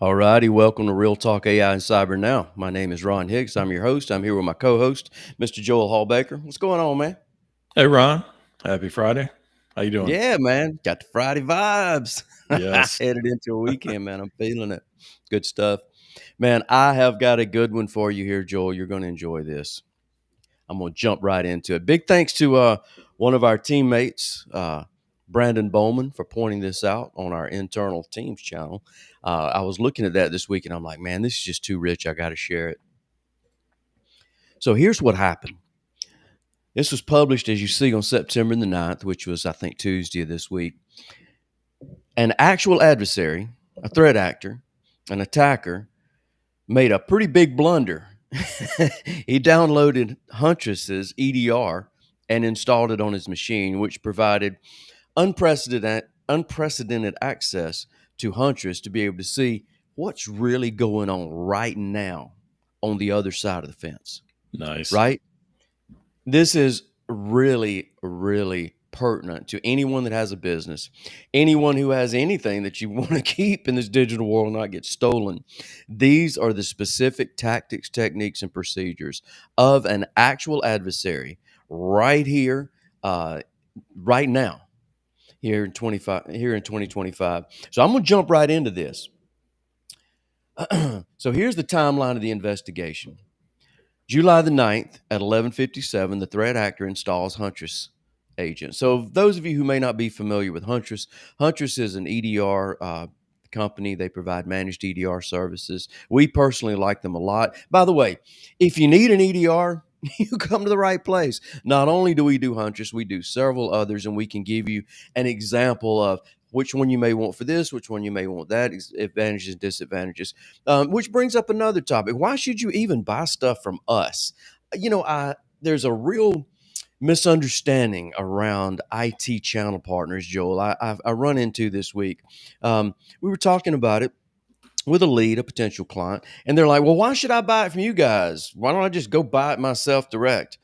All righty, welcome to Real Talk AI and Cyber Now. My name is Ron Hicks. I'm your host. I'm here with my co-host, Mr. Joel Hawbaker. What's going on, man? Hey Ron, happy Friday. How you doing? Yeah, man. Got the Friday vibes. Yes. Headed into a weekend, man. I'm feeling it. Good stuff. Man, I have got a good one for you here, Joel. You're going to enjoy this. I'm going to jump right into it. Big thanks to one of our teammates, Brandon Bowman, for pointing this out on our internal Teams channel. I was looking at that this week and I'm like, man, this is just too rich. I got to share it. So here's what happened. This was published, as you see, on September the 9th, which was, I think, Tuesday of this week. An actual adversary, a threat actor, an attacker, made a pretty big blunder. He downloaded Huntress's EDR and installed it on his machine, which provided unprecedented access to Huntress to be able to see what's really going on right now on the other side of the fence, Nice. right? This is really, really pertinent to anyone that has a business, anyone who has anything that you want to keep in this digital world and not get stolen. These are the specific tactics, techniques, and procedures of an actual adversary right here, right now, here in 2025. So I'm going to jump right into this. So here's the timeline of the investigation. July the 9th at 11:57, the threat actor installs Huntress agent. So those of you who may not be familiar with Huntress, Huntress is an EDR company. They provide managed EDR services. We personally like them a lot. By the way, if you need an EDR, you come to the right place. Not only do we do Huntress, we do several others, and we can give you an example of which one you may want for this, which one you may want that, advantages and disadvantages. Which brings up another topic. Why should you even buy stuff from us? There's a real misunderstanding around IT channel partners, Joel. I run into this week. We were talking about it with a potential client, and they're like, "Well, why should I buy it from you guys? Why don't I just go buy it myself direct?"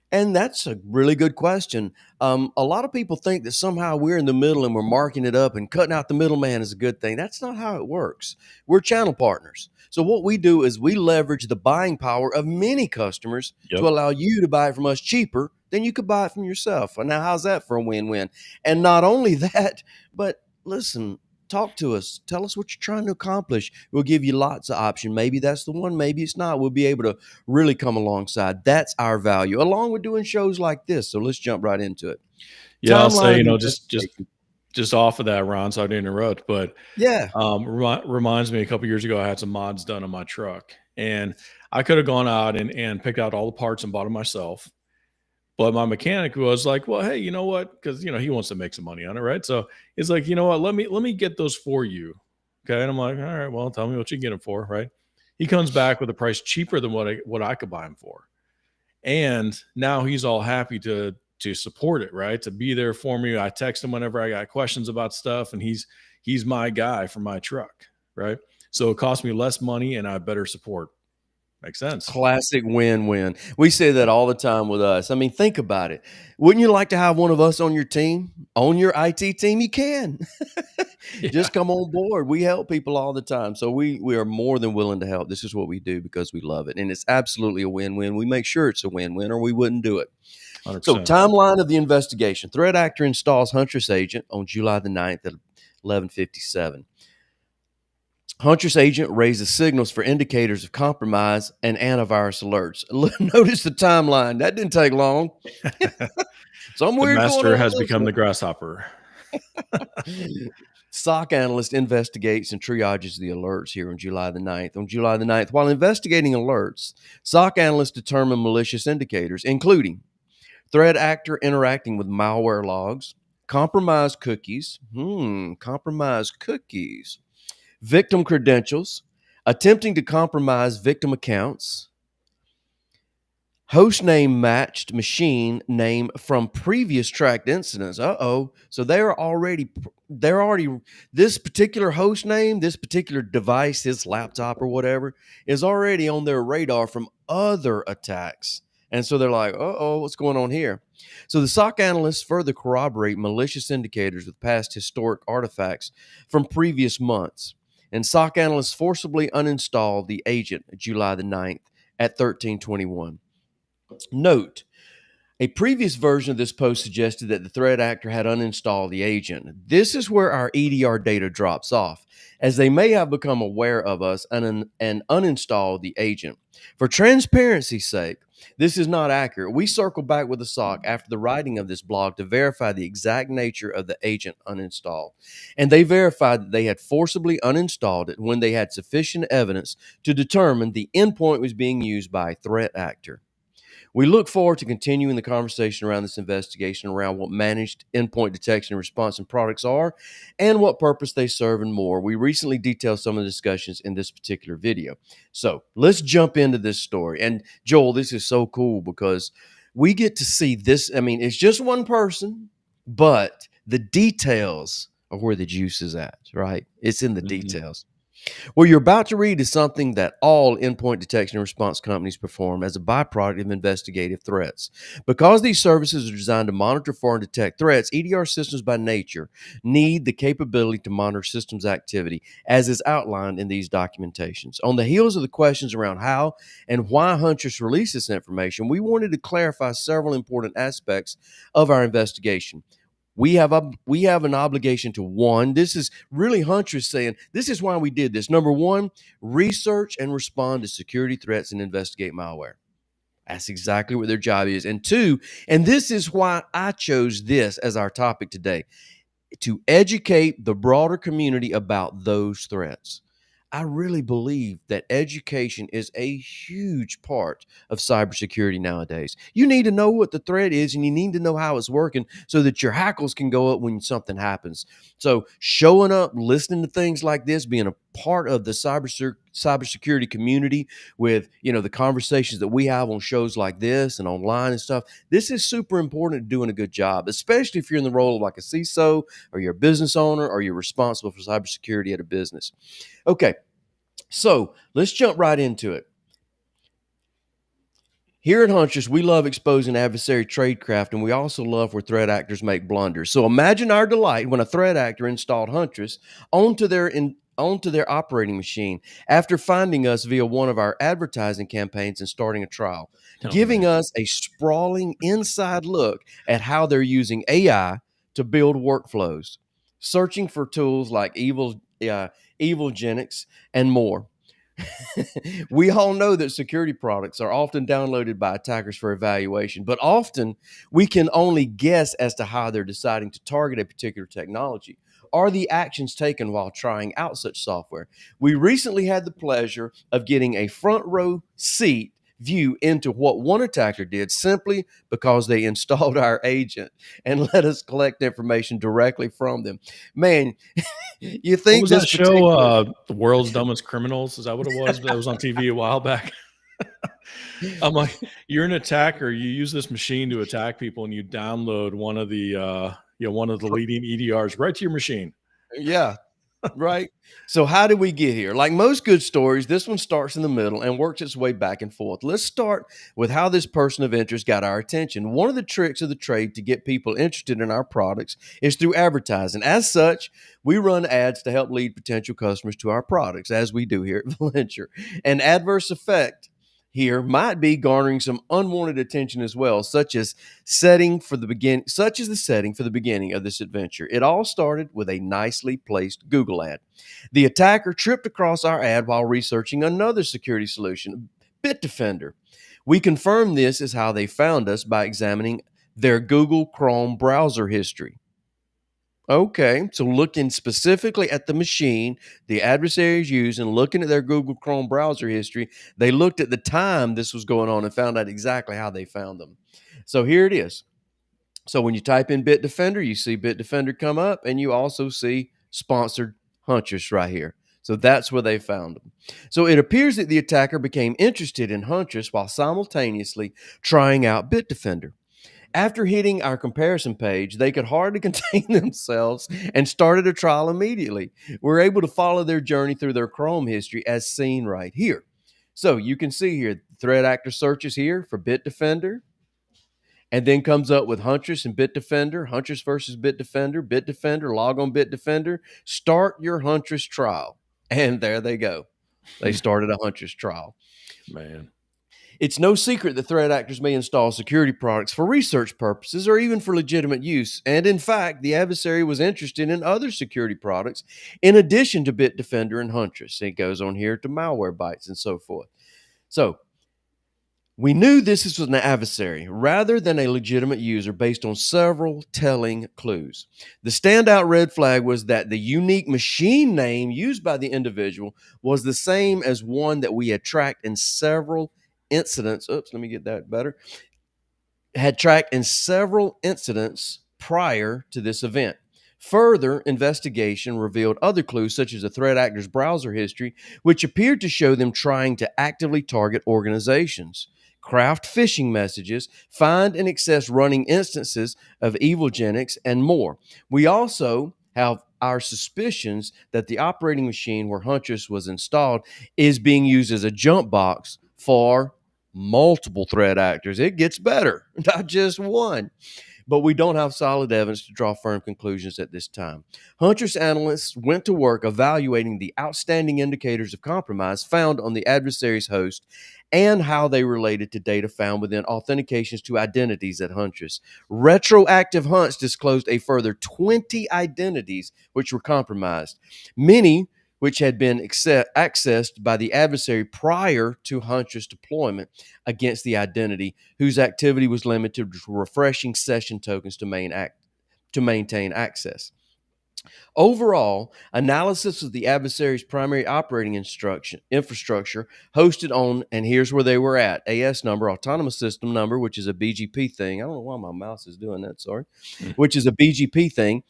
And that's a really good question. A lot of people think that somehow we're in the middle and we're marking it up and cutting out the middleman is a good thing. That's not how it works. We're channel partners. So what we do is we leverage the buying power of many customers to Yep. allow you to buy it from us cheaper than you could buy it from yourself. And now, how's that for a win-win? And not only that, but listen, talk to us. Tell us what you're trying to accomplish. We'll give you lots of options. Maybe that's the one. Maybe it's not. We'll be able to really come alongside. That's our value, along with doing shows like this. So let's jump right into it. Yeah, I'll Timeline say, of the just investigation. just off of that, Ron, sorry to interrupt, but Yeah. reminds me a couple years ago I had some mods done on my truck. And I could have gone out and picked out all the parts and bought them myself. But my mechanic was like, well, hey, you know what? Because he wants to make some money on it, right? So he's like, you know what, let me get those for you. Okay. And I'm like, all right, well, tell me what you can get them for, right? He comes back with a price cheaper than what I could buy them for. And now he's all happy to support it, right? To be there for me. I text him whenever I got questions about stuff, and he's my guy for my truck, right? So it cost me less money and I have better support. Makes sense. Classic win-win. We say that all the time with us. I mean, think about it. Wouldn't you like to have one of us on your team, on your IT team? You can. Yeah, Just come on board. We help people all the time. So we are more than willing to help. This is what we do because we love it. And it's absolutely a win-win. We make sure it's a win-win or we wouldn't do it. So 100%. timeline of the investigation. Threat actor installs Huntress agent on July the 9th at 11:57. Huntress agent raises signals for indicators of compromise and antivirus alerts. Notice the timeline. That didn't take long. Some The weird going master on has with become the grasshopper. this one. SOC analyst investigates and triages the alerts here on July the 9th. On July the 9th, while investigating alerts, SOC analysts determine malicious indicators, including threat actor interacting with malware logs, compromised cookies, victim credentials, attempting to compromise victim accounts, host name matched machine name from previous tracked incidents. Uh-oh. So they're already this particular host name, this particular device, his laptop or whatever, is already on their radar from other attacks. And so they're like, uh-oh, what's going on here? So the SOC analysts further corroborate malicious indicators with past historic artifacts from previous months. and SOC analysts forcibly uninstalled the agent July the 9th at 1321. Note, a previous version of this post suggested that the threat actor had uninstalled the agent. This is where our EDR data drops off, as they may have become aware of us and uninstalled the agent. For transparency's sake, this is not accurate. We circled back with the SOC after the writing of this blog to verify the exact nature of the agent uninstalled. And they verified that they had forcibly uninstalled it when they had sufficient evidence to determine the endpoint was being used by a threat actor. We look forward to continuing the conversation around this investigation, around what managed endpoint detection and response and products are, and what purpose they serve, and more. We recently detailed some of the discussions in this particular video. So let's jump into this story. And Joel, this is so cool because we get to see this. I mean, it's just one person, but the details are where the juice is at, right? It's in the Mhm. details. What you're about to read is something that all endpoint detection and response companies perform as a byproduct of investigative threats. Because these services are designed to monitor for and detect threats, EDR systems by nature need the capability to monitor systems activity, as is outlined in these documentations. On the heels of the questions around how and why Huntress released this information, we wanted to clarify several important aspects of our investigation. We have an obligation to, one, this is really Huntress saying this is why we did this. Number one, research and respond to security threats and investigate malware. That's exactly what their job is. And two, and this is why I chose this as our topic today, to educate the broader community about those threats. I really believe that education is a huge part of cybersecurity nowadays. You need to know what the threat is and you need to know how it's working so that your hackles can go up when something happens. So, showing up, listening to things like this, being a part of the cybersecurity community with, the conversations that we have on shows like this and online and stuff, this is super important to doing a good job, especially if you're in the role of like a CISO or you're a business owner or you're responsible for cybersecurity at a business. Okay, so let's jump right into it. Here at Huntress, we love exposing adversary tradecraft, and we also love where threat actors make blunders. So imagine our delight when a threat actor installed Huntress onto their operating machine after finding us via one of our advertising campaigns and starting a trial, Oh giving man. us a sprawling inside look at how they're using AI to build workflows, searching for tools like Evilgenics and more. We all know that security products are often downloaded by attackers for evaluation, but often we can only guess as to how they're deciding to target a particular technology or the actions taken while trying out such software. We recently had the pleasure of getting a front row seat view into what one attacker did simply because they installed our agent and let us collect information directly from them. Man, you What think was this that show? particular The World's Dumbest Criminals? Is that what it was? That was on TV a while back. I'm like, you're an attacker. You use this machine to attack people, and you download one of the leading EDRs right to your machine. yeah. Right. So, how did we get here? Like most good stories, this one starts in the middle and works its way back and forth. Let's start with how this person of interest got our attention. One of the tricks of the trade to get people interested in our products is through advertising. As such, we run ads to help lead potential customers to our products, as we do here at Valenture. An adverse effect here might be garnering some unwanted attention as well, such as the setting for the beginning of this adventure. It all started with a nicely placed Google ad. The attacker tripped across our ad while researching another security solution, Bitdefender. We confirmed this is how they found us by examining their Google Chrome browser history. Okay, so looking specifically at the machine the adversaries use and looking at their Google Chrome browser history, they looked at the time this was going on and found out exactly how they found them. So here it is. So when you type in Bitdefender, you see Bitdefender come up, and you also see sponsored Huntress right here. So that's where they found them. So it appears that the attacker became interested in Huntress while simultaneously trying out Bitdefender. After hitting our comparison page, they could hardly contain themselves and started a trial immediately. We're able to follow their journey through their Chrome history as seen right here. So you can see here, threat actor searches here for Bitdefender, and then comes up with Huntress and Bitdefender, Huntress versus Bitdefender, Bitdefender, log on Bitdefender, start your Huntress trial. And there they go. They started a Huntress trial. Man. It's no secret that threat actors may install security products for research purposes or even for legitimate use. And in fact, the adversary was interested in other security products in addition to Bitdefender and Huntress. It goes on here to Malwarebytes and so forth. So we knew this was an adversary rather than a legitimate user based on several telling clues. The standout red flag was that the unique machine name used by the individual was the same as one that we had tracked in several incidents. Oops, let me get that better. Had tracked in several incidents prior to this event. Further investigation revealed other clues, such as the threat actor's browser history, which appeared to show them trying to actively target organizations, craft phishing messages, find and access running instances of Evilgenics, and more. We also have our suspicions that the operating machine where Huntress was installed is being used as a jump box for multiple threat actors. It gets better, not just one. But we don't have solid evidence to draw firm conclusions at this time. Huntress analysts went to work evaluating the outstanding indicators of compromise found on the adversary's host and how they related to data found within authentications to identities at Huntress. Retroactive hunts disclosed a further 20 identities which were compromised, many which had been accessed by the adversary prior to Huntress deployment against the identity, whose activity was limited to refreshing session tokens to maintain access. Overall, analysis of the adversary's primary operating infrastructure hosted on, and here's where they were at: AS number, autonomous system number, which is a BGP thing. I don't know why my mouse is doing that, sorry, which is a BGP thing.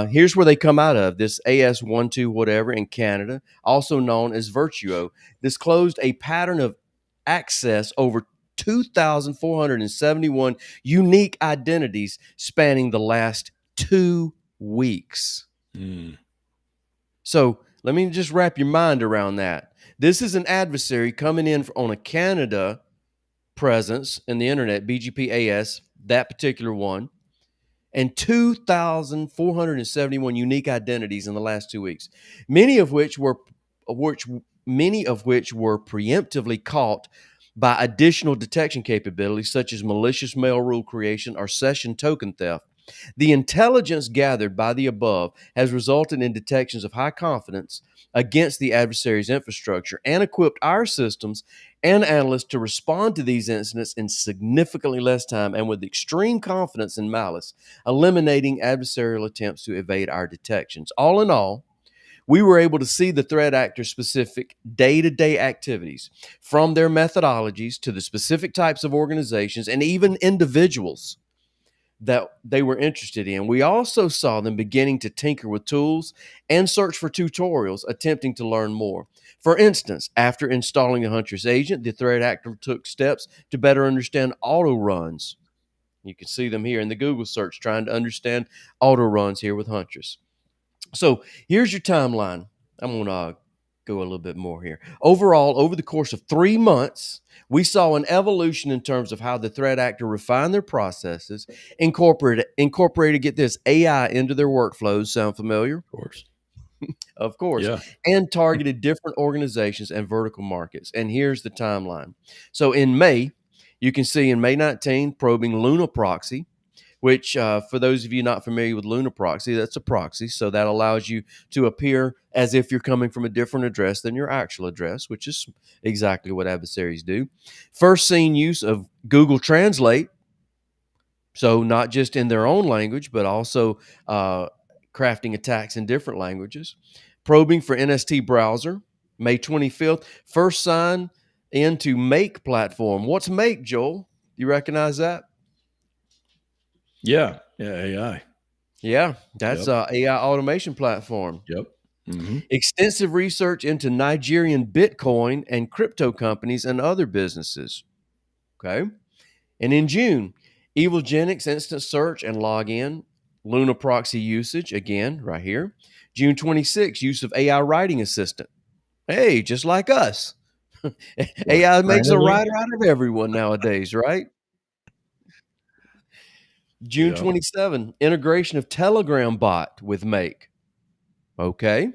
Here's where they come out of: this AS12 whatever in Canada, also known as Virtuo, disclosed a pattern of access over 2,471 unique identities spanning the last 2 weeks. Mm. So let me just wrap your mind around that. This is an adversary coming in on a Canada presence in the internet, BGP AS, that particular one, and 2,471 unique identities in the last 2 weeks, many of which were preemptively caught by additional detection capabilities such as malicious mail rule creation or session token theft. The intelligence gathered by the above has resulted in detections of high confidence against the adversary's infrastructure and equipped our systems and analysts to respond to these incidents in significantly less time and with extreme confidence and malice, eliminating adversarial attempts to evade our detections. All in all, we were able to see the threat actor's specific day-to-day activities, from their methodologies to the specific types of organizations and even individuals that they were interested in. We also saw them beginning to tinker with tools and search for tutorials, attempting to learn more. For instance, after installing the Huntress agent, the threat actor took steps to better understand auto runs. You can see them here in the Google search, trying to understand auto runs here with Huntress. So here's your timeline. I'm going to go a little bit more here. Overall, over the course of 3 months, we saw an evolution in terms of how the threat actor refined their processes, incorporated, get this, AI into their workflows. Sound familiar? Of course. Of course. Yeah. And targeted different organizations and vertical markets. And here's the timeline. So in May, you can see in May 19, probing Luna Proxy, which for those of you not familiar with Luna Proxy, that's a proxy. So that allows you to appear as if you're coming from a different address than your actual address, which is exactly what adversaries do. First seen use of Google Translate. So not just in their own language, but also crafting attacks in different languages. Probing for NST browser, May 25th. First sign into Make platform. What's Make, Joel? You recognize that? Yeah. Yeah. AI. Yeah, that's Yep. a AI automation platform. Yep. Mm-hmm. Extensive research into Nigerian Bitcoin and crypto companies and other businesses. Okay. And in June, Evilgenics instant search and login, Luna proxy usage, again, right here. June 26, use of AI writing assistant. Hey, just like us. What? AI makes a Randomly? writer out of everyone nowadays, right? June Yep. 27, integration of Telegram bot with Make. Okay.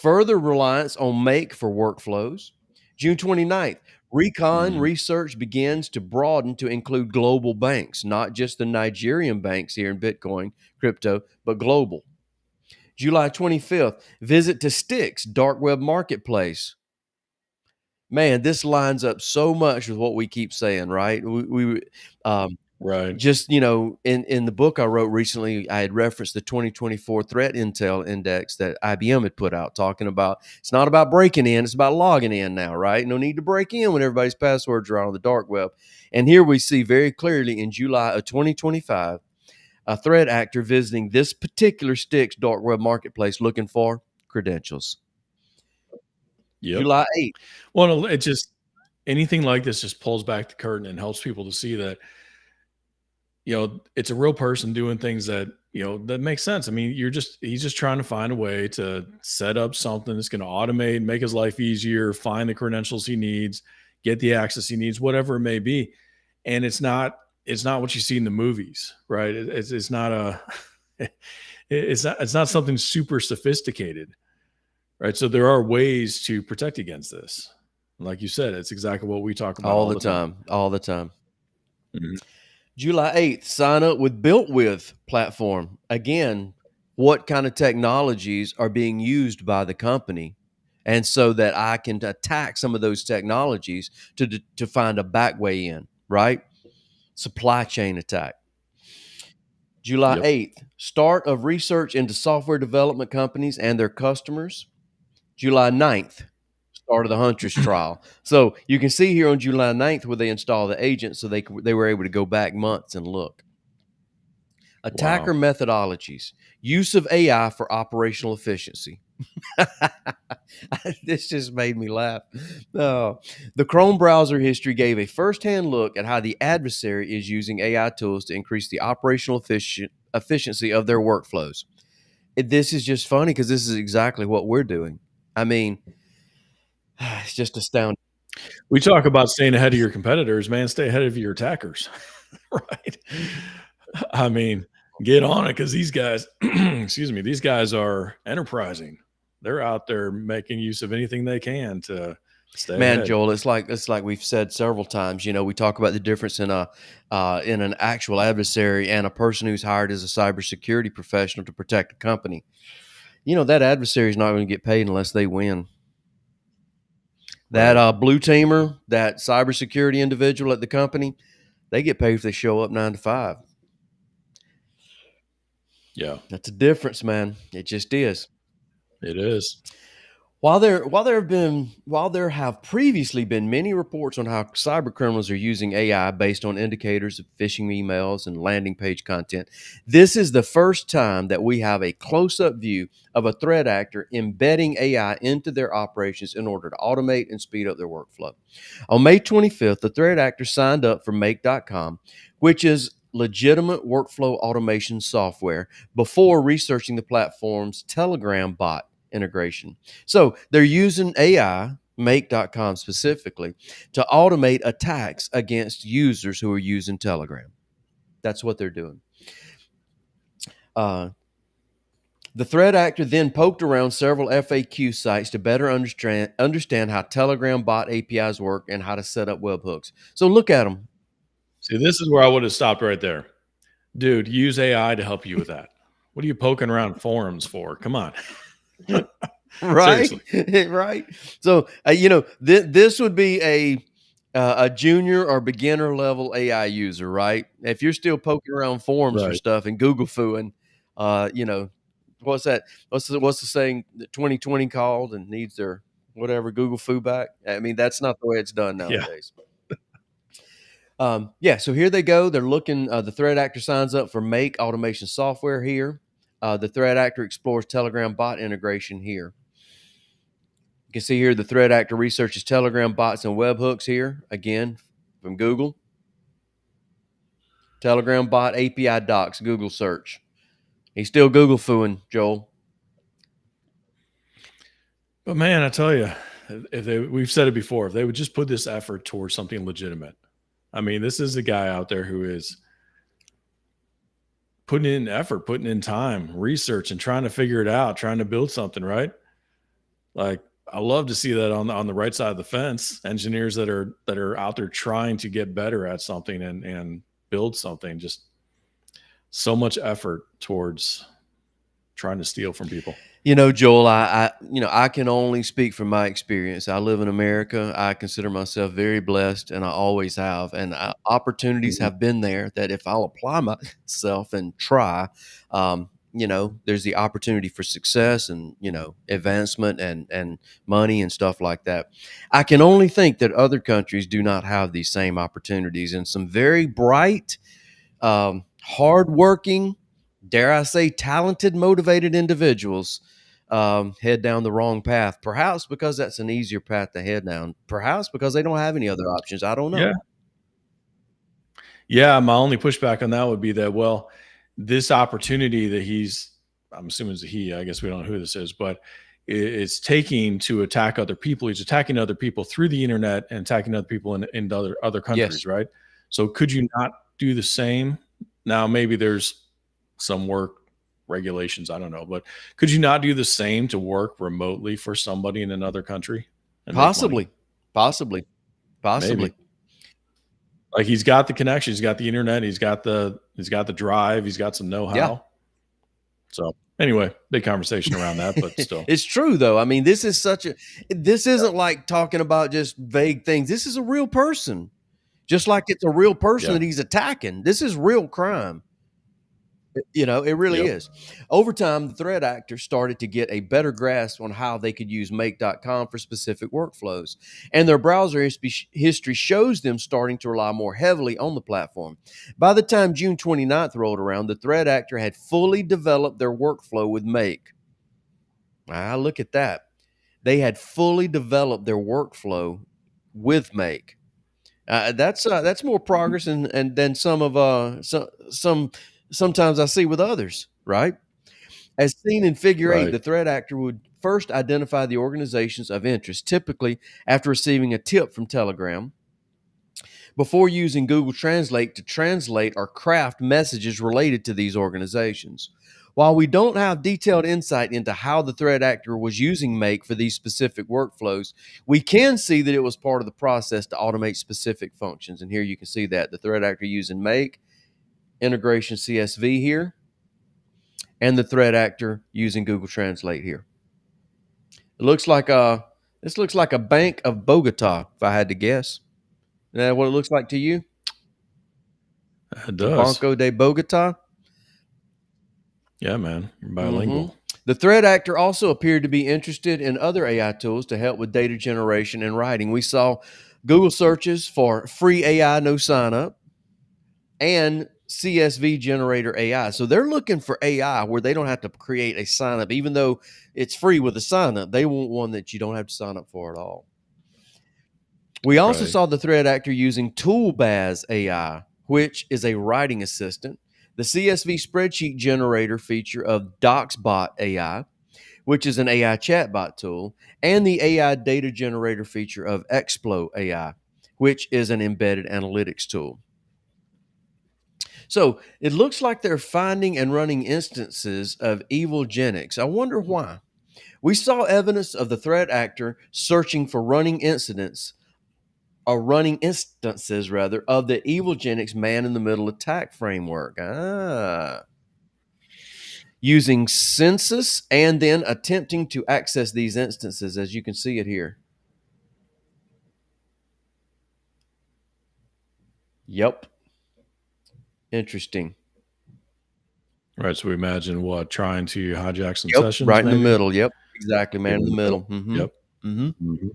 Further reliance on Make for workflows. June 29th, Recon Mhm. research begins to broaden to include global banks, not just the Nigerian banks here in Bitcoin, crypto, but global. July 25th, visit to Stix dark web marketplace. Man, this lines up so much with what we keep saying, right? Um, Right. just in the book I wrote recently, I had referenced the 2024 threat intel index that IBM had put out, talking about it's not about breaking in, it's about logging in now, right? No need to break in when everybody's passwords are out on the dark web. And here we see very clearly in July of 2025 a threat actor visiting this particular Stix dark web marketplace looking for credentials. Yep. July 8th. Well, it just anything like this just pulls back the curtain and helps people to see that, it's a real person doing things that, that makes sense. I mean, he's just trying to find a way to set up something that's going to automate, make his life easier, find the credentials he needs, get the access he needs, whatever it may be. And it's not what you see in the movies, right? It's not a it's not something super sophisticated, right? So there are ways to protect against this. Like you said, it's exactly what we talk about All all the the time. time, all the time. Mhm. July 8th, sign up with Built With platform. Again, what kind of technologies are being used by the company? And so that I can attack some of those technologies to find a back way in, right? Supply chain attack. July Yep. 8th, start of research into software development companies and their customers. July 9th, start of the Huntress trial. So you can see here on July 9th where they install the agent, so they were able to go back months and look. Attacker Wow. methodologies, use of AI for operational efficiency. This just made me laugh. Oh, the Chrome browser history gave a firsthand look at how the adversary is using AI tools to increase the operational efficiency of their workflows. This is just funny because this is exactly what we're doing. I mean, it's just astounding. We talk about staying ahead of your competitors, man. Stay ahead of your attackers, right? I mean, get on it because these guys, excuse me, these guys are enterprising. They're out there making use of anything they can to stay Man, ahead. Joel, it's like we've said several times. We talk about the difference in an actual adversary and a person who's hired as a cybersecurity professional to protect a company. That adversary is not going to get paid unless they win. That Right. blue teamer, that cybersecurity individual at the company, they get paid if they show up 9 to 5. Yeah, That's a difference, man. It just is. it is. While there have previously been many reports on how cyber criminals are using AI based on indicators of phishing emails and landing page content, this is the first time that we have a close-up view of a threat actor embedding AI into their operations in order to automate and speed up their workflow. On May 25th, the threat actor signed up for Make.com, which is legitimate workflow automation software, before researching the platform's Telegram bot integration. So they're using AI, Make.com specifically, to automate attacks against users who are using Telegram. That's what they're doing. Uh, the threat actor then poked around several FAQ sites to better understand how Telegram bot APIs work and how to set up webhooks. So look at them. See, this is where I would have stopped right there. Dude, use AI to help you with that. What are you poking around forums for? Come on. Right. Seriously. Right. So this would be a junior or beginner level AI user, right? If you're still poking around forums for Right. stuff and Google fooing, what's that? What's the saying that 2020 called and needs their whatever Google foo back? I mean, that's not the way it's done Yeah. nowadays. Yeah, so here they go. They're looking. The threat actor signs up for Make automation software here. The threat actor explores Telegram bot integration here. You can see here the threat actor researches Telegram bots and webhooks here, again, from Google. Telegram bot API docs, Google search. He's still Google fooing, Joel. But man, I tell you, we've said it before, if they would just put this effort towards something legitimate. I mean, this is a guy out there who is putting in effort, putting in time, research, and trying to figure it out, trying to build something, right? Like, I love to see that on the right side of the fence, engineers that are out there trying to get better at something and build something. Just so much effort towards trying to steal from people. Joel, I can only speak from my experience. I live in America. I consider myself very blessed, and I always have. And opportunities Mhm. have been there that if I'll apply myself and try, there's the opportunity for success and advancement and money and stuff like that. I can only think that other countries do not have these same opportunities, and some very bright, hardworking, dare I say, talented, motivated individuals head down the wrong path. Perhaps because that's an easier path to head down. Perhaps because they don't have any other options. I don't know. Yeah. Yeah, my only pushback on that would be that, well, this opportunity that I'm assuming it's a he, I guess we don't know who this is, but it's taking to attack other people. He's attacking other people through the internet and attacking other people in other Yes, countries, right? So could you not do the same? Now, maybe there's some work regulations, I don't know, but could you not do the same to work remotely for somebody in another country and make money? possibly, possibly, possibly. Maybe. Like, he's got the connection, he's got the internet, he's got the drive, he's got some Yeah. know-how. So, anyway, big conversation around that, but still. It's true though. I mean, this Yeah, isn't like talking about just vague things. This is a real person. Just like it's a real person yeah, that he's attacking. This is real crime. It really yep, is. Over time, the threat actors started to get a better grasp on how they could use make.com for specific workflows. And their browser history shows them starting to rely more heavily on the platform. By the time June 29th rolled around, the threat actor had fully developed their workflow with Make. Look at that. They had fully developed their workflow with Make. That's more mhm, progress and than some of some sometimes I see with others, right? As seen in Figure 8, right, the threat actor would first identify the organizations of interest, typically after receiving a tip from Telegram, before using Google Translate to translate or craft messages related to these organizations. While we don't have detailed insight into how the threat actor was using Make for these specific workflows, we can see that it was part of the process to automate specific functions. And here you can see that the threat actor using Make, integration CSV here, and the threat actor using Google Translate here. It looks like this looks like a Bank of Bogota, if I had to guess. Is that what it looks like to you? it The does. Banco de Bogota? Yeah, man, you're Hmm. bilingual. The threat actor also appeared to be interested in other AI tools to help with data generation and writing. We saw Google searches for free AI no sign up and CSV generator AI. So they're looking for AI where they don't have to create a sign up, even though it's free with a sign up. They want one that you don't have to sign up for at all. We also Right, saw the threat actor using Toolbaz AI, which is a writing assistant, the CSV spreadsheet generator feature of DocsBot AI, which is an AI chatbot tool, and the AI data generator feature of Explo AI, which is an embedded analytics tool. So it looks like they're finding and running instances of evil Genix. I wonder why. We saw evidence of the threat actor searching for running instances rather of the evil Genix man in the middle attack framework. Using census and then attempting to access these instances, as you can see it here. Yep. Interesting. right, so we imagine what, trying to hijack some Yep. sessions Right in the maybe? middle. Yep. Exactly. Man Get in in the the middle. middle. Mm-hmm. Yep, Mm-hmm. mhm,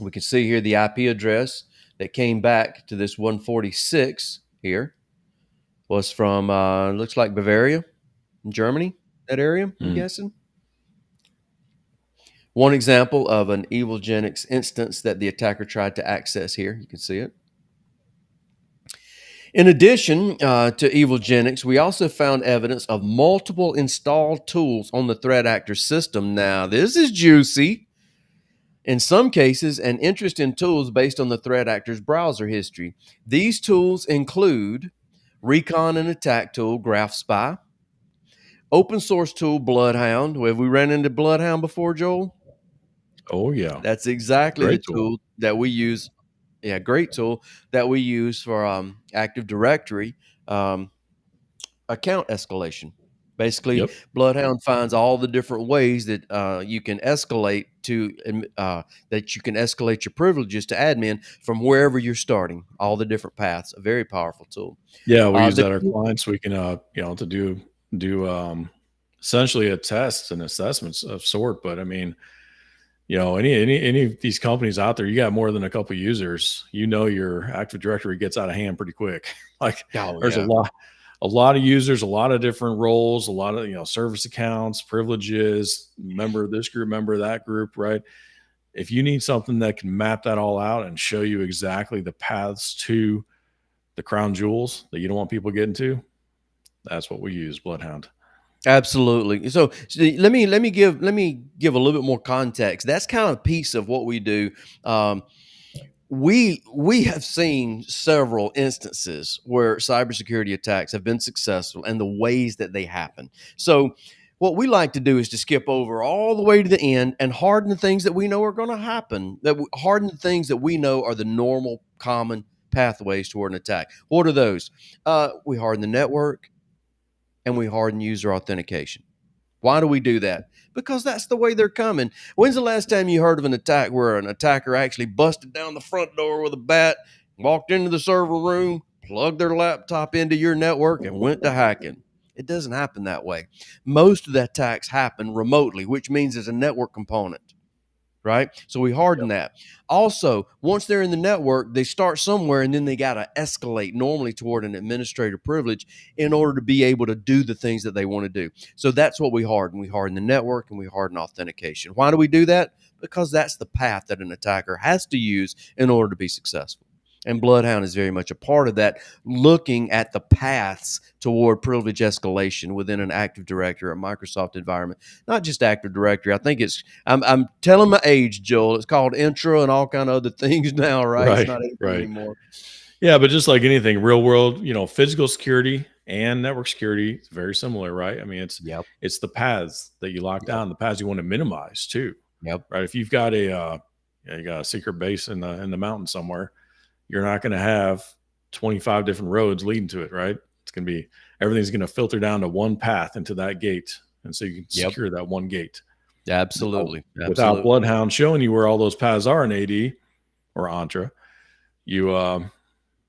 We can see here the IP address that came back to this 146 here was from looks like Bavaria, Germany, that area, I'm mm, guessing. One example of an evil Genix instance that the attacker tried to access here. You can see it. In addition to evil Genix, we also found evidence of multiple installed tools on the threat actor system. Now, this is juicy. In some cases, an interest in tools based on the threat actor's browser history. These tools include recon and attack tool Graph Spy, open source tool Bloodhound. Have we ran into Bloodhound before, Joel? Oh yeah, That's exactly the great tool. tool that we use. Yeah, great tool that we use for Active Directory um, account escalation. Basically, Yep. Bloodhound finds all the different ways that you can escalate that you can escalate your privileges to admin from wherever you're starting. All the different paths. A very powerful tool. Yeah, we use The that our clients. We can, to do essentially a test and assessments of sort. But I mean, any of these companies out there, you got more than a couple users, your Active Directory gets out of hand pretty quick. Like Oh there's yeah, a lot of users, a lot of different roles, a lot of service accounts, privileges, member of this group, member of that group, right? If you need something that can map that all out and show you exactly the paths to the crown jewels that you don't want people getting to, that's what we use, Bloodhound. absolutely. So, let me give a little bit more context. That's kind of a piece of what we do. Um, we have seen several instances where cybersecurity attacks have been successful and the ways that they happen. So what we like to do is to skip over all the way to the end and harden the things that we know are going to happen. Harden the things that we know are the normal, common pathways toward an attack. What are those? We harden the network and we harden user authentication. Why do we do that? Because that's the way they're coming. When's the last time you heard of an attack where an attacker actually busted down the front door with a bat, walked into the server room, plugged their laptop into your network, and went to hacking? It doesn't happen that way. Most of the attacks happen remotely, which means there's a network component, right? So we harden that. Also, once they're in the network, they start somewhere and then they got to escalate normally toward an administrator privilege in order to be able to do the things that they want to do. So that's what we harden. We harden the network and we harden authentication. Why do we do that? Because that's the path that an attacker has to use in order to be successful. And Bloodhound is very much a part of that, looking at the paths toward privilege escalation within an Active Directory or Microsoft environment. Not just Active Directory. I think I'm telling my age, Joel. It's called Intra and all kind of other things now, right? It's Right, not Intra right. anymore. Yeah, but just like anything, real world, physical security and network security is very similar, right? I mean, Yep. it's the paths that you lock Yep. down, the paths you want to minimize too, Yep. right? If you've got you got a secret base in the mountain somewhere, you're not going to have 25 different roads leading to it, right? It's going to be everything's going to filter down to one path into that gate, and so you can Yep. secure that one gate. Now, Absolutely. without Absolutely. Bloodhound showing you where all those paths are in AD or Entra, you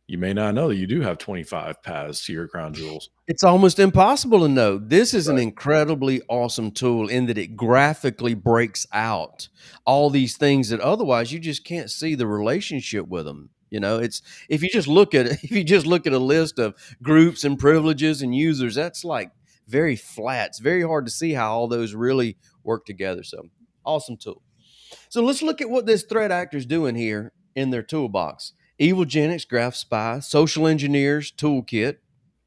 you may not know that you do have 25 paths to your crown jewels. It's almost impossible to know. This is an Right. incredibly awesome tool in that it graphically breaks out all these things that otherwise you just can't see the relationship with them. It's if you just look at if you just look at a list of groups and privileges and users, that's like very flat. It's very hard to see how all those really work together. So awesome tool. So let's look at what this threat actor's doing here in their toolbox. Evilgenics, Graph Spy, Social Engineers Toolkit,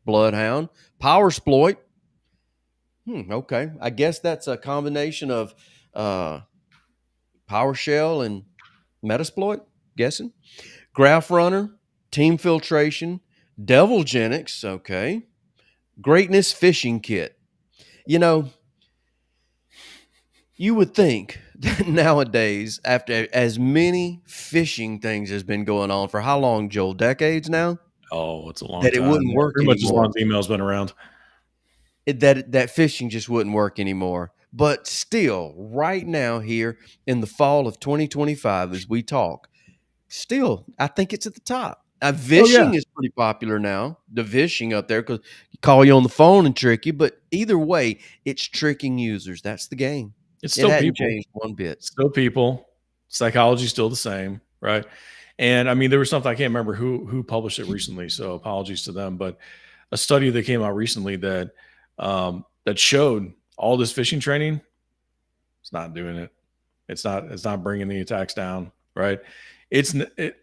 Bloodhound, Powersploit. Okay. I guess that's a combination of uh, PowerShell and Metasploit, guessing. Graph Runner, Team Filtration, Devilgenics, okay. Greatness Phishing Kit. You know, you would think that nowadays, after as many phishing things has been going on for how long, Joel? Decades now? Oh, it's a long That it time. wouldn't Yeah, work pretty much as long anymore. as email's been around. That phishing just wouldn't work anymore. But still, right now, here in the fall of 2025, as we talk, still, I think it's at the top. Oh yeah, Vishing is pretty popular now. The vishing up there because call you on the phone and trick you. But either way, it's tricking users. That's the game. it's It still hadn't people. changed one bit. Still people. Psychology's still the same, right? And I mean, there was something I can't remember who published it recently, so apologies to them. But a study that came out recently that showed all this phishing training, it's not doing it. It's not bringing the attacks down, right? It's it,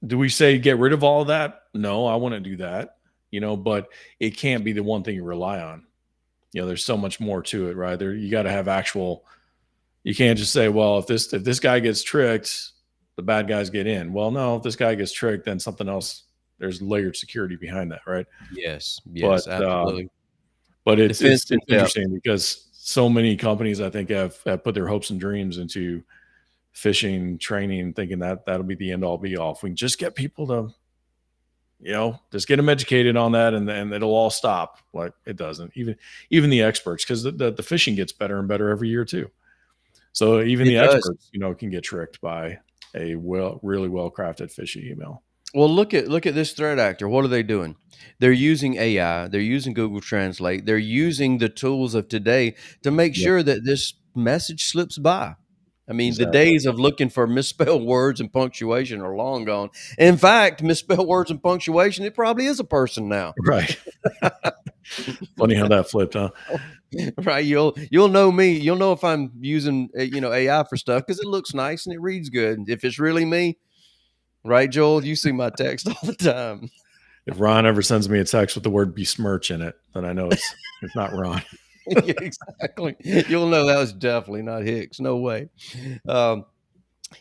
do we say get rid of all of that? No, I wouldn't do that, but it can't be the one thing you rely on. There's so much more to it, right? There you got to have actual. You can't just say, well, if this guy gets tricked, the bad guys get in. Well, no, if this guy gets tricked, then something else. There's layered security behind that, right? Yes, But yes, absolutely. but it's Defense it's in it's depth. interesting because so many companies I think have put their hopes and dreams into phishing training, thinking that that'll be the end all be all. If we can just get people to, just get them educated on that, and it'll all stop. Like, it doesn't. Even the experts, because the phishing gets better and better every year too. So even It the does. experts, can get tricked by a really well crafted phishing email. Well, look at this threat actor. What are they doing? They're using AI. They're using Google Translate. They're using the tools of today to make Yep, sure that this message slips by. I mean, the exactly. days of looking for misspelled words and punctuation are long gone. In fact, misspelled words and punctuation, it probably is a person now. Right. Funny how that flipped, huh? Right? You'll know me. You'll know if I'm using AI for stuff because it looks nice and it reads good. If it's really me, right, Joel? You see my text all the time. If Ron ever sends me a text with the word besmirch in it, then I know it's not Ron. Yeah, exactly. You'll know that was definitely not Hicks. No way. Um,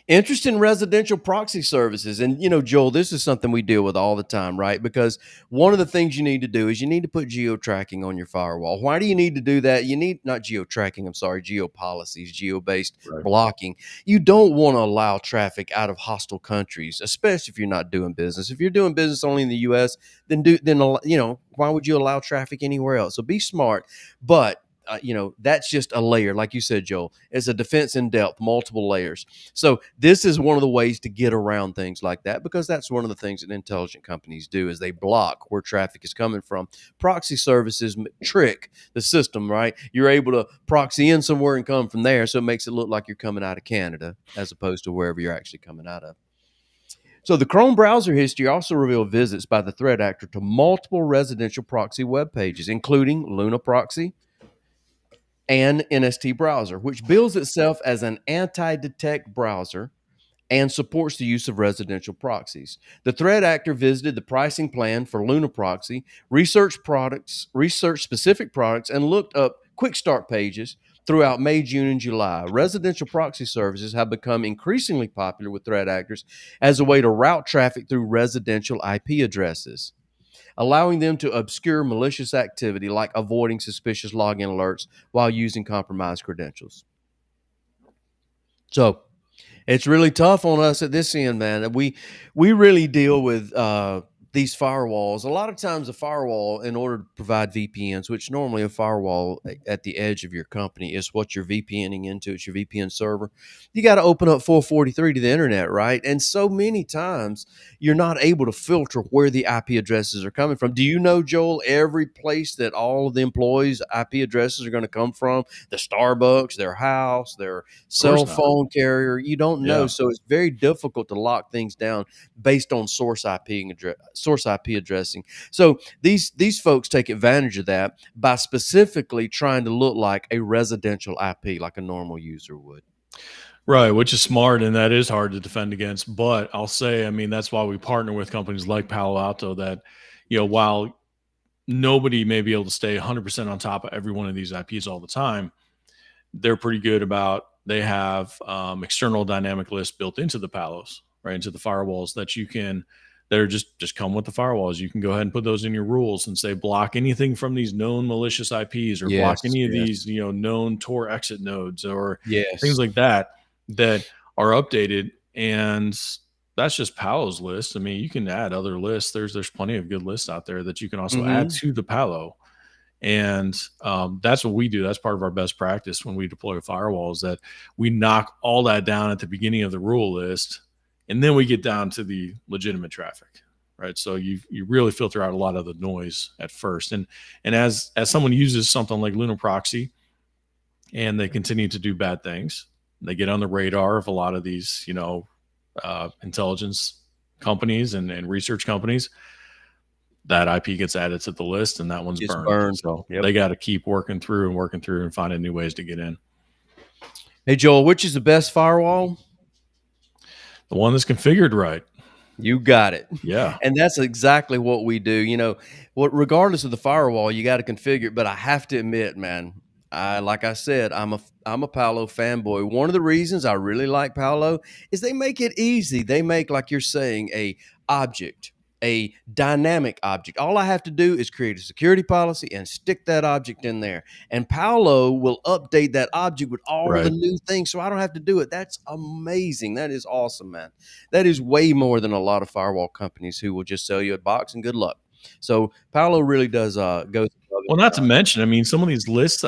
Interest in residential proxy services. And, Joel, this is something we deal with all the time, right? Because one of the things you need to do is you need to put geo tracking on your firewall. Why do you need to do that? You need not geo tracking, I'm sorry, geo policies, geo based Right. blocking. You don't want to allow traffic out of hostile countries, especially if you're not doing business. If you're doing business only in the US, then why would you allow traffic anywhere else? So be smart. But that's just a layer, like you said, Joel. It's a defense in depth, multiple layers. So this is one of the ways to get around things like that, because that's one of the things that intelligent companies do is they block where traffic is coming from. Proxy services trick the system, right? You're able to proxy in somewhere and come from there, so it makes it look like you're coming out of Canada as opposed to wherever you're actually coming out of. So the Chrome browser history also revealed visits by the threat actor to multiple residential proxy web pages, including Luna Proxy and NST Browser, which bills itself as an anti-detect browser and supports the use of residential proxies. The threat actor visited the pricing plan for Luna Proxy, researched specific products, and looked up quick start pages throughout May, June, and July. Residential proxy services have become increasingly popular with threat actors as a way to route traffic through residential IP addresses, allowing them to obscure malicious activity like avoiding suspicious login alerts while using compromised credentials. So, it's really tough on us at this end, man. We really deal with these firewalls. A lot of times, a firewall, in order to provide VPNs, which normally a firewall at the edge of your company is what you're VPNing into. It's your VPN server. You got to open up 443 to the internet, right? And so many times you're not able to filter where the IP addresses are coming from. Do you know, Joel, every place that all of the employees' IP addresses are going to come from? The Starbucks, their house, their Of course cell not. phone carrier. You don't know, Yeah. so it's very difficult to lock things down based on source IP addressing. So these folks take advantage of that by specifically trying to look like a residential IP, like a normal user would. Right, which is smart, and that is hard to defend against. But I'll say, I mean, that's why we partner with companies like Palo Alto that, while nobody may be able to stay 100% on top of every one of these IPs all the time, they're pretty good about, they have external dynamic lists built into the Palos, right, into the firewalls that are just come with the firewalls. You can go ahead and put those in your rules and say block anything from these known malicious IPs, or block Yes, any of yes, these known Tor exit nodes, or things yes. like that that are updated. And that's just Palo's list. I mean, you can add other lists. There's plenty of good lists out there that you can also add Mhm. to the Palo. And that's what we do. That's part of our best practice when we deploy a firewall, is that we knock all that down at the beginning of the rule list, and then we get down to the legitimate traffic, right? So you really filter out a lot of the noise at first. And as someone uses something like Luna Proxy and they continue to do bad things, they get on the radar of a lot of these intelligence companies and research companies. That IP gets added to the list, and that one's It's burned. burned. So Yep. they got to keep working through and finding new ways to get in. Hey, Joel, which is the best firewall? The one that's configured right. You got it. Yeah. And that's exactly what we do. Regardless of the firewall, you got to configure it. But I have to admit, man, like I said, I'm a Palo fanboy. One of the reasons I really like Palo is they make it easy. They make, like you're saying, a object, a dynamic object. All I have to do is create a security policy and stick that object in there. And Paolo will update that object with all the Right. new things. So I don't have to do it. That's amazing. That is awesome, man. That is way more than a lot of firewall companies who will just sell you a box and good luck. So Paolo really does go above Well, and not to beyond. mention, I mean, some of these lists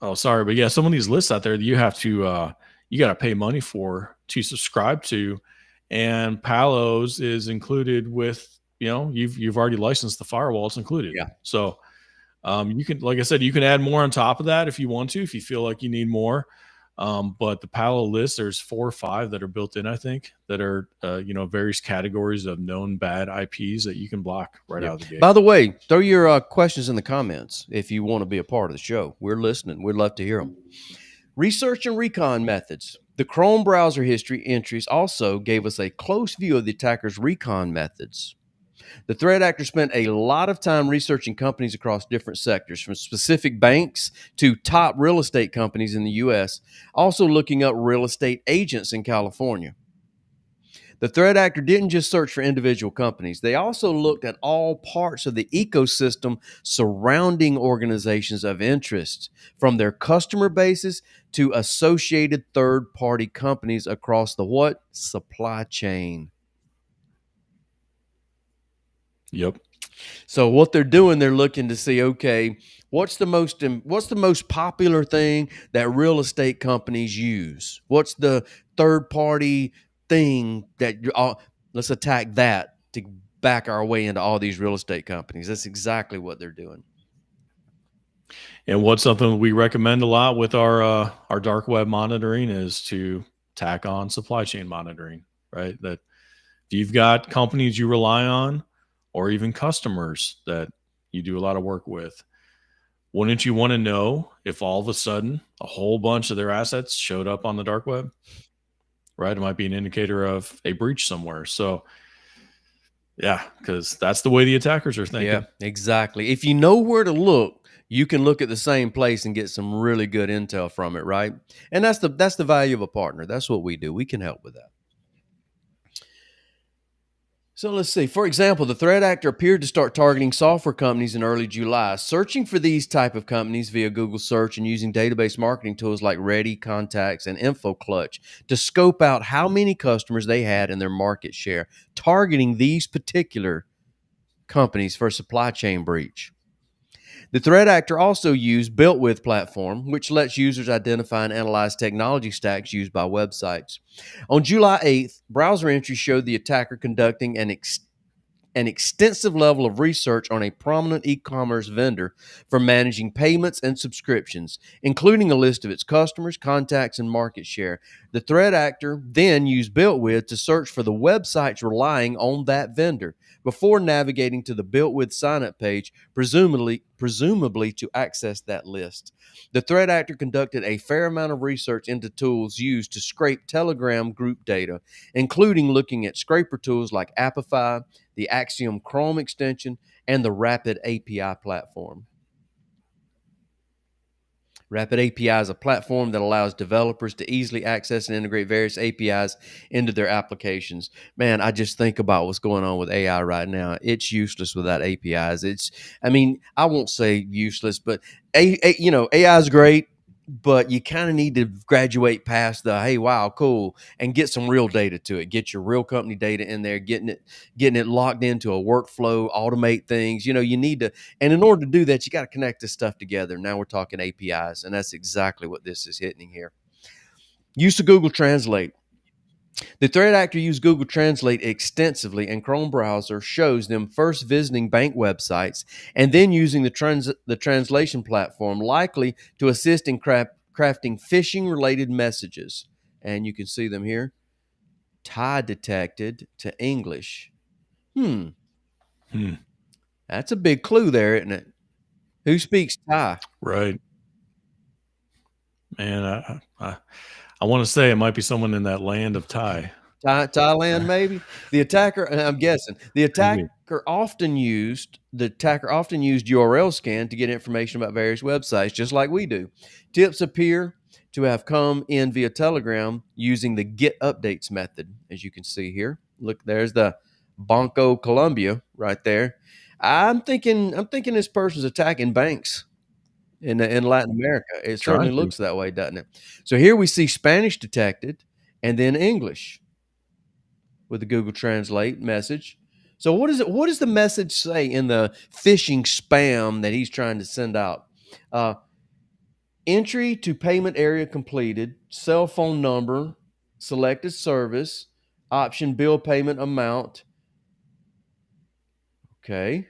oh, sorry, but yeah, some of these lists out there that you have to you got to pay money for to subscribe to, and Palos is included with, you've already licensed the firewall, it's included. Yeah. So you can, like I said, you can add more on top of that if you want to, if you feel like you need more. But the Palo list, there's 4 or 5 that are built in, I think, that are various categories of known bad IPs that you can block right Yeah. out of the gate. By the way, throw your questions in the comments if you want to be a part of the show. We're listening. We'd love to hear them. Research and recon methods. The Chrome browser history entries also gave us a close view of the attacker's recon methods. The threat actor spent a lot of time researching companies across different sectors, from specific banks to top real estate companies in the US, also looking up real estate agents in California. The threat actor didn't just search for individual companies, they also looked at all parts of the ecosystem surrounding organizations of interest, from their customer bases to associated third party companies across the what? Supply chain. Yep. So what they're doing, they're looking to see, okay, what's the most popular thing that real estate companies use? What's the third party thing that let's attack that to back our way into all these real estate companies. That's exactly what they're doing. And what's something we recommend a lot with our dark web monitoring is to tack on supply chain monitoring, right? That if you've got companies you rely on, or even customers that you do a lot of work with, wouldn't you want to know if all of a sudden a whole bunch of their assets showed up on the dark web? Right? It might be an indicator of a breach somewhere. So, yeah, because that's the way the attackers are Yeah, thinking. exactly. If you know where to look, you can look at the same place and get some really good intel from it, right? And that's the value of a partner. That's what we do. We can help with that. So let's see. For example, the threat actor appeared to start targeting software companies in early July, searching for these type of companies via Google search and using database marketing tools like Ready, Contacts, and InfoClutch to scope out how many customers they had and their market share, targeting these particular companies for supply chain breach. The threat actor also used Built With platform, which lets users identify and analyze technology stacks used by websites. On July 8th, browser entries showed the attacker conducting an extensive level of research on a prominent e-commerce vendor for managing payments and subscriptions, including a list of its customers, contacts, and market share. The threat actor then used BuiltWith to search for the websites relying on that vendor before navigating to the BuiltWith sign-up page, presumably to access that list. The threat actor conducted a fair amount of research into tools used to scrape Telegram group data, including looking at scraper tools like Apify, the Axiom Chrome extension, and the Rapid API platform. Rapid API is a platform that allows developers to easily access and integrate various APIs into their applications. Man, I just think about what's going on with AI right now. It's useless without APIs. I mean, I won't say useless, but AI is great, but you kind of need to graduate past the hey, wow, cool, and get some real data to it. Get your real company data in there, getting it locked into a workflow, automate things. You need to, and in order to do that, you got to connect this stuff together. Now we're talking APIs, and that's exactly what this is hitting here. Use of Google Translate. The threat actor used Google Translate extensively, and Chrome browser shows them first visiting bank websites and then using the translation platform, likely to assist in crafting phishing-related messages. And you can see them here. Thai detected to English. Hmm. That's a big clue there, isn't it? Who speaks Thai? Right. Man, I want to say it might be someone in that land of Thai. Thailand, maybe. The attacker, and I'm guessing, Maybe. the attacker often used URL scan to get information about various websites, just like we do. Tips appear to have come in via Telegram using the get updates method, as you can see here. Look, there's the Banco Colombia right there. I'm thinking this person's attacking banks in Latin America. It certainly Trying to. looks that way, doesn't it? So here we see Spanish detected and then English with the Google Translate message. So what is it? What does the message say in the phishing spam that he's trying to send out? Uh, Entry to payment area completed, cell phone number, selected service, option bill payment amount. Okay.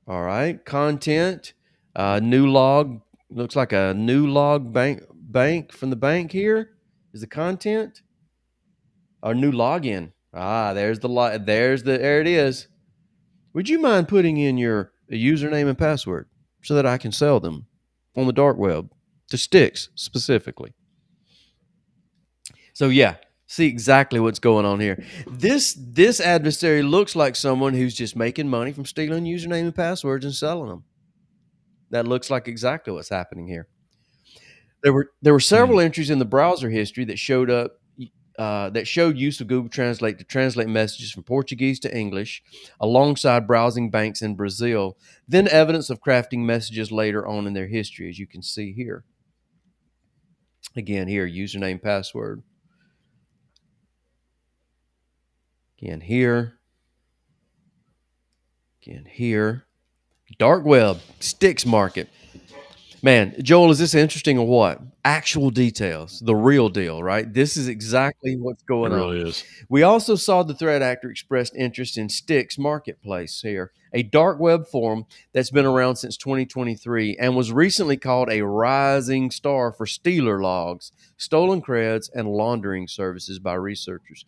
All right. Content, new log. Looks like a new log bank from the bank here. Is the content or new login? Ah, there's the there it is. Would you mind putting in your username and password so that I can sell them on the dark web to sticks specifically? So yeah, see exactly what's going on here. This adversary looks like someone who's just making money from stealing username and passwords and selling them. That looks like exactly what's happening here. There were Hmm. several entries in the browser history that showed up that showed use of Google Translate to translate messages from Portuguese to English, alongside browsing banks in Brazil. Then evidence of crafting messages later on in their history, as you can see here. Again, here username, password. Again here. Again here. Dark web, sticks market. Man, Joel, is this interesting or what? Actual details, the real deal, right? This is exactly what's It going on. really is. We also saw the threat actor expressed interest in Stix Marketplace here, a dark web forum that's been around since 2023 and was recently called a rising star for stealer logs, stolen creds, and laundering services by researchers.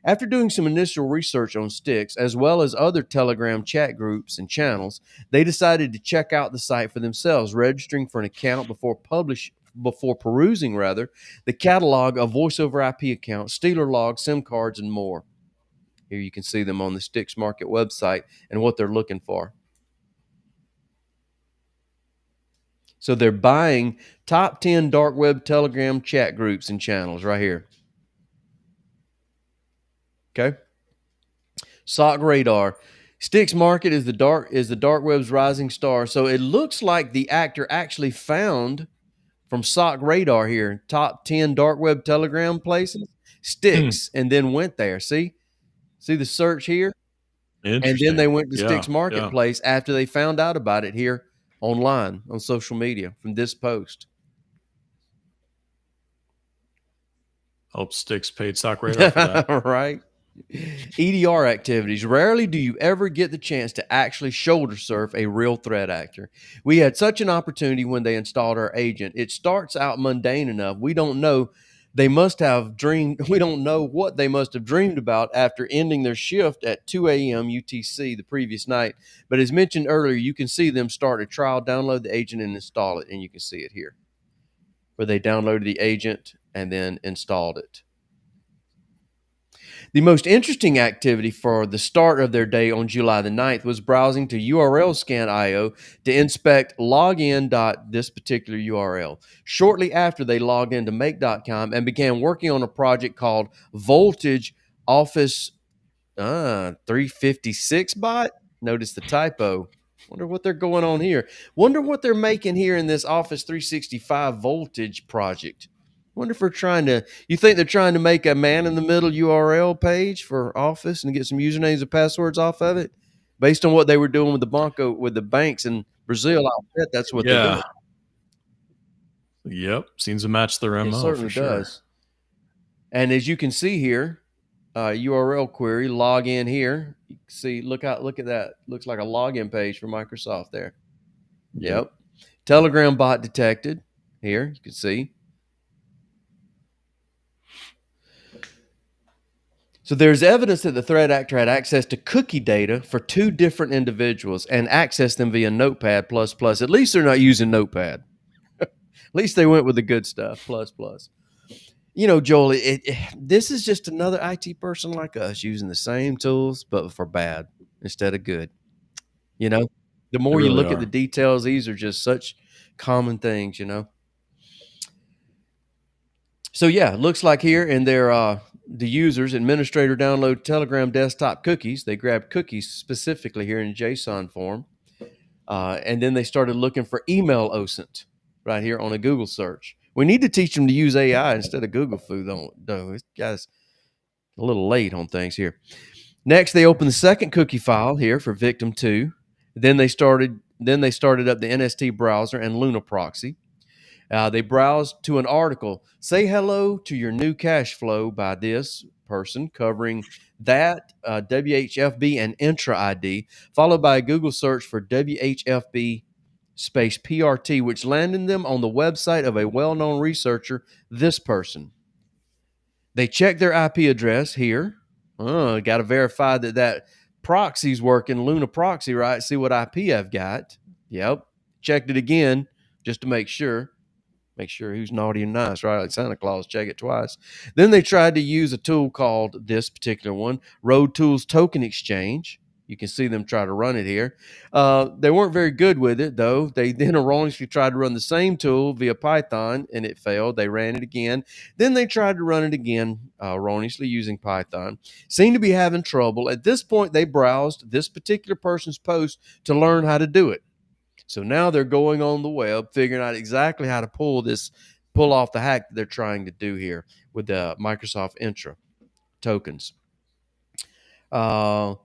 After doing some initial research on Stix, as well as other Telegram chat groups and channels, they decided to check out the site for themselves, registering for an account before perusing the catalog of voice over IP accounts, stealer logs, SIM cards, and more. Here you can see them on the Stix Market website and what they're looking for. So they're buying top 10 dark web Telegram chat groups and channels right here. Okay. Sock Radar. Stix Market is the dark web's rising star. So it looks like the actor actually found from Sock Radar here, top 10 dark web Telegram places, Hmm. Stix, and then went there. See the search here? And then they Interesting. went to Yeah. Stix Yeah. Marketplace after they found out about it here online on social media from this post. Hope Sticks paid Stock Radar for that. Right? EDR activities. Rarely do you ever get the chance to actually shoulder surf a real threat actor. We had such an opportunity when they installed our agent. It starts out mundane enough. We don't know. They must have dreamed. We don't know what they must have dreamed about after ending their shift at 2 a.m. UTC the previous night. But as mentioned earlier, you can see them start a trial, download the agent, and install it. And you can see it here where they downloaded the agent and then installed it. The most interesting activity for the start of their day on July the 9th was browsing to URLscan.io to inspect login. This particular URL. Shortly after, they logged into make.com and began working on a project called Voltage Office 356 bot. Notice the typo. Wonder what they're going on here. Wonder what they're making here in this Office 365 Voltage project. Wonder if we're trying to. You think they're trying to make a man in the middle URL page for Office and get some usernames and passwords off of it, based on what they were doing with the banks in Brazil? I'll bet that's what they're Yeah. doing. Yep. Seems to match their It MO for certainly sure. does. And as you can see here, URL query, log in here. You can see, look at that. Looks like a login page for Microsoft there. Yep. Yep. Telegram bot detected. Here, you can see. So there's evidence that the threat actor had access to cookie data for two different individuals and accessed them via Notepad plus plus. At least they're not using Notepad. At least they went with the good stuff, plus plus. You know, Joel, this is just another IT person like us using the same tools, but for bad instead of good. You know, the They more you really look at the are. details, these are just such common things. So yeah, looks like here in their the users, administrator download Telegram desktop cookies. They grabbed cookies specifically here in JSON form. And then they started looking for email OSINT right here on a Google search. We need to teach them to use AI instead of Google food, though. This guy's a little late on things here. Next, they opened the second cookie file here for victim 2. Then they started up the NST browser and Luna proxy. They browsed to an article, Say Hello to Your New Cash Flow by this person, covering that WHFB and Intra ID, followed by a Google search for WHFB space PRT, which landed them on the website of a well-known researcher, this person. They checked their IP address here. Got to verify that proxy's working, Luna proxy, right? See what IP I've got. Yep. Checked it again just to make sure. Make sure who's naughty and nice, right? Like Santa Claus, check it twice. Then they tried to use a tool called this particular one, Road Tools Token Exchange. You can see them try to run it here. They weren't very good with it, though. They then erroneously tried to run the same tool via Python, and it failed. They ran it again. Then they tried to run it again, erroneously using Python. Seemed to be having trouble. At this point, they browsed this particular person's post to learn how to do it. So now they're going on the web, figuring out exactly how to pull off the hack that they're trying to do here with the Microsoft Intra tokens. While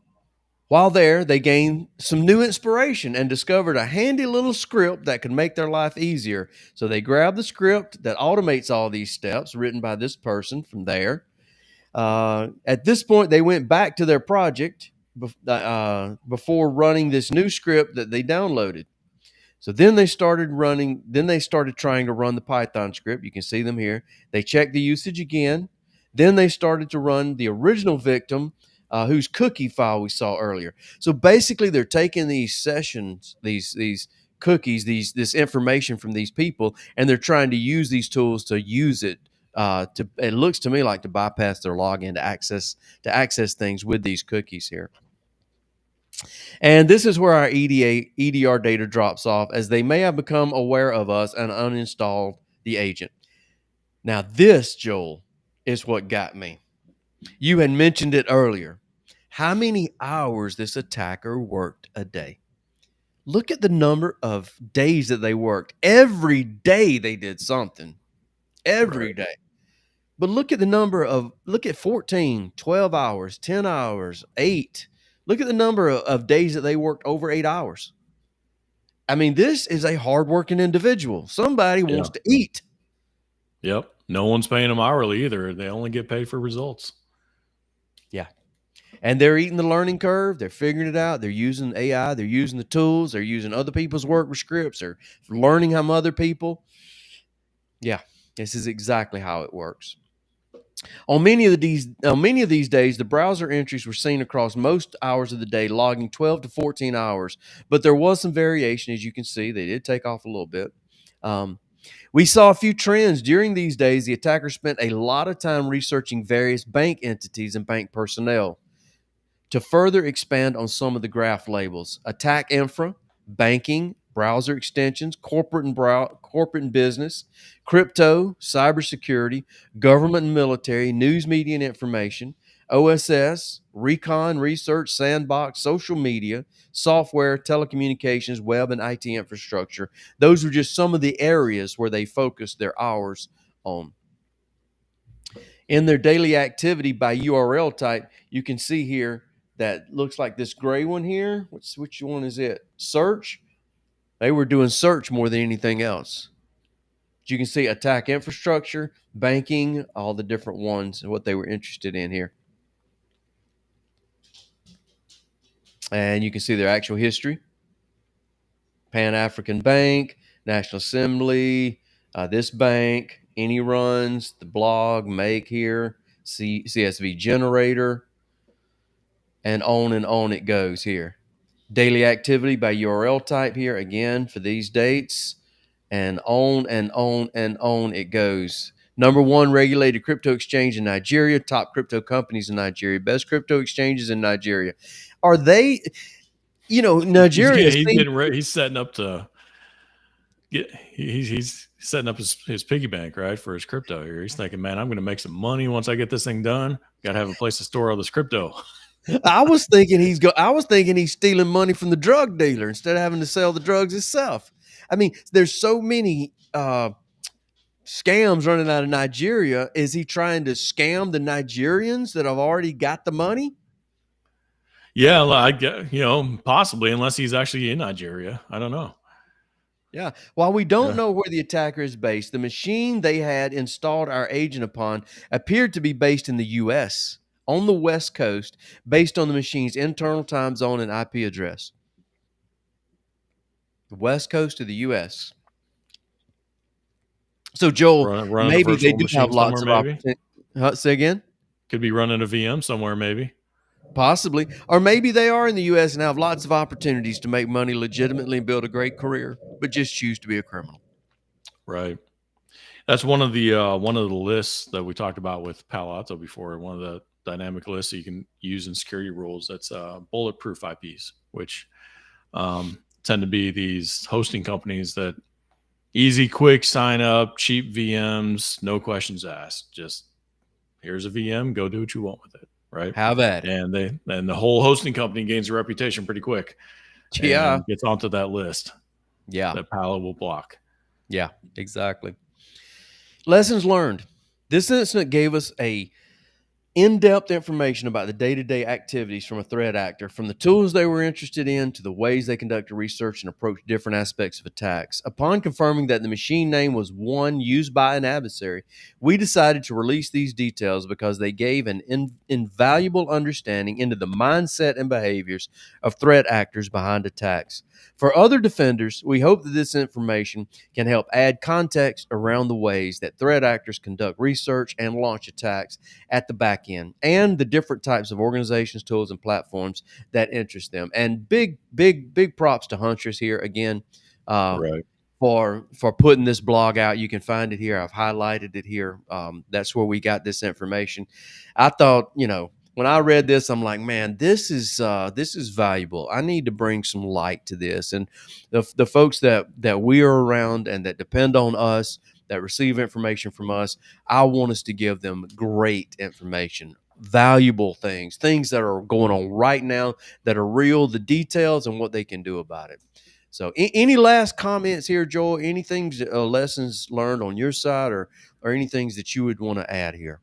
there, they gained some new inspiration and discovered a handy little script that could make their life easier. So they grabbed the script that automates all these steps, written by this person from there. At this point, they went back to their project before running this new script that they downloaded. So then they started trying to run the Python script. You can see them here. They checked the usage again. Then they started to run the original victim, whose cookie file we saw earlier. So basically, they're taking these sessions, these cookies, this information from these people, and they're trying to use these tools to use it. It looks to me like to bypass their login to access things with these cookies here. And this is where our EDR data drops off, as they may have become aware of us and uninstalled the agent. Now, this, Joel, is what got me. You had mentioned it earlier. How many hours this attacker worked a day? Look at the number of days that they worked. Every day they did something. Every day. But look at 14, 12 hours, 10 hours, 8. Look at the number of days that they worked over 8 hours. I mean, this is a hardworking individual. Somebody wants to eat. Yep. No one's paying them hourly either. They only get paid for results. Yeah. And they're eating the learning curve. They're figuring it out. They're using AI. They're using the tools. They're using other people's work with scripts. They're learning from other people. Yeah, this is exactly how it works. On many of these days, the browser entries were seen across most hours of the day, logging 12 to 14 hours. But there was some variation, as you can see. They did take off a little bit. We saw a few trends during these days. The attacker spent a lot of time researching various bank entities and bank personnel. To further expand on some of the graph labels, attack infra, banking, browser extensions, corporate and business, crypto, cybersecurity, government and military, news, media, and information, OSS, recon, research, sandbox, social media, software, telecommunications, web, and IT infrastructure. Those were just some of the areas where they focused their hours on. In their daily activity by URL type, you can see here that looks like this gray one here. Which one is it? Search. They were doing search more than anything else. But you can see attack infrastructure, banking, all the different ones and what they were interested in here. And you can see their actual history. Pan-African Bank, National Assembly, this bank, any runs, the blog, make here, CSV generator, and on it goes here. Daily activity by URL type here again for these dates, and on it goes. Number one regulated crypto exchange in Nigeria, top crypto companies in Nigeria, best crypto exchanges in Nigeria. Are they, Nigeria? He's setting up to get. He's setting up his piggy bank, right, for his crypto here. He's thinking, man, I'm going to make some money once I get this thing done. Got to have a place to store all this crypto. I was thinking he's stealing money from the drug dealer instead of having to sell the drugs himself. I mean, there's so many scams running out of Nigeria. Is he trying to scam the Nigerians that have already got the money? Yeah, I get, possibly, unless he's actually in Nigeria. I don't know. Yeah. While we don't Yeah. know where the attacker is based, the machine they had installed our agent upon appeared to be based in the U.S. on the West Coast, based on the machine's internal time zone and IP address. The West Coast of the U.S. So, Joel, Running a maybe they virtual do have machine somewhere, lots of maybe. opportunity. Say again? Could be running a VM somewhere, maybe. Possibly. Or maybe they are in the U.S. and have lots of opportunities to make money legitimately and build a great career, but just choose to be a criminal. Right. That's one of the lists that we talked about with Palo Alto before. One of the dynamic lists that you can use in security rules. That's bulletproof IPs, which tend to be these hosting companies that easy, quick sign up, cheap VMs, no questions asked. Just here's a VM, go do what you want with it, right? Have at it. And the whole hosting company gains a reputation pretty quick Yeah. and gets onto that list Yeah. that Palo will block. Yeah, exactly. Lessons learned. This incident gave us a in-depth information about the day-to-day activities from a threat actor, from the tools they were interested in to the ways they conducted research and approached different aspects of attacks. Upon confirming that the machine name was one used by an adversary, we decided to release these details because they gave an invaluable understanding into the mindset and behaviors of threat actors behind attacks. For other defenders, we hope that this information can help add context around the ways that threat actors conduct research and launch attacks at the back end, and the different types of organizations, tools, and platforms that interest them. And big props to Huntress here again, uh, Right. for putting this blog out. You can find it here. I've highlighted it here. That's where we got this information. I thought, when I read this, I'm like, man, this is valuable. I need to bring some light to this, and the folks that we are around and that depend on us, that receive information from us, I want us to give them great information, valuable things that are going on right now that are real, the details and what they can do about it. So, any last comments here, Joel? Anything, lessons learned on your side, or anything that you would want to add here?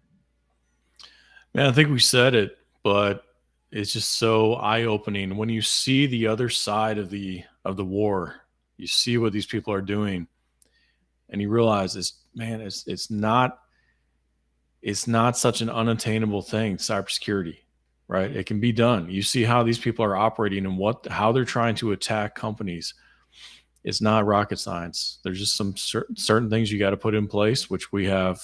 Man, I think we said it, but it's just so eye-opening when you see the other side of the war. You see what these people are doing, and you realize it's not such an unattainable thing. Cybersecurity, right? It can be done. You see how these people are operating and how they're trying to attack companies. It's not rocket science. There's just some certain things you got to put in place, which we have.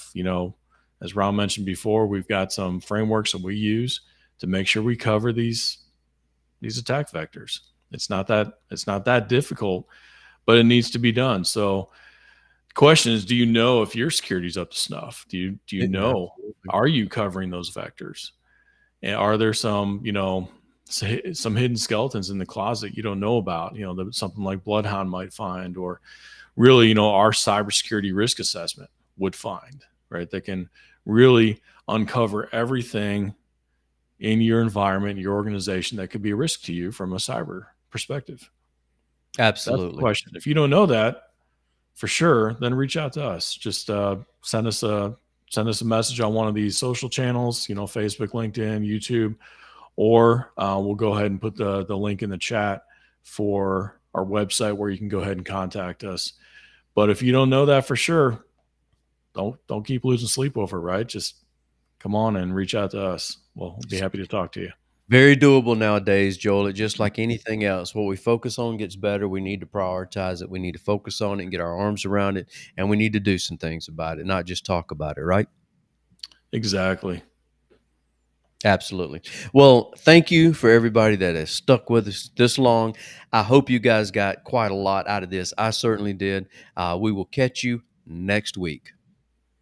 As Ron mentioned before, we've got some frameworks that we use to make sure we cover these attack vectors. It's not that difficult, but it needs to be done. So the question is, do you know if your security is up to snuff? Do you know, are you covering those vectors? And are there some hidden skeletons in the closet you don't know about, that something like Bloodhound might find, or really, our cybersecurity risk assessment would find, right? That can really uncover everything in your environment, your organization that could be a risk to you from a cyber perspective. That's the Absolutely. question. If you don't know that for sure, then reach out to us. Just send us a message on one of these social channels, Facebook, LinkedIn, YouTube, or we'll go ahead and put the link in the chat for our website where you can go ahead and contact us. But if you don't know that for sure, don't keep losing sleep over it, right? Just come on and reach out to us. We'll be happy to talk to you. Very doable nowadays, Joel. It just like anything else. What we focus on gets better. We need to prioritize it. We need to focus on it and get our arms around it. And we need to do some things about it, not just talk about it, right? Exactly. Absolutely. Well, thank you for everybody that has stuck with us this long. I hope you guys got quite a lot out of this. I certainly did. We will catch you next week.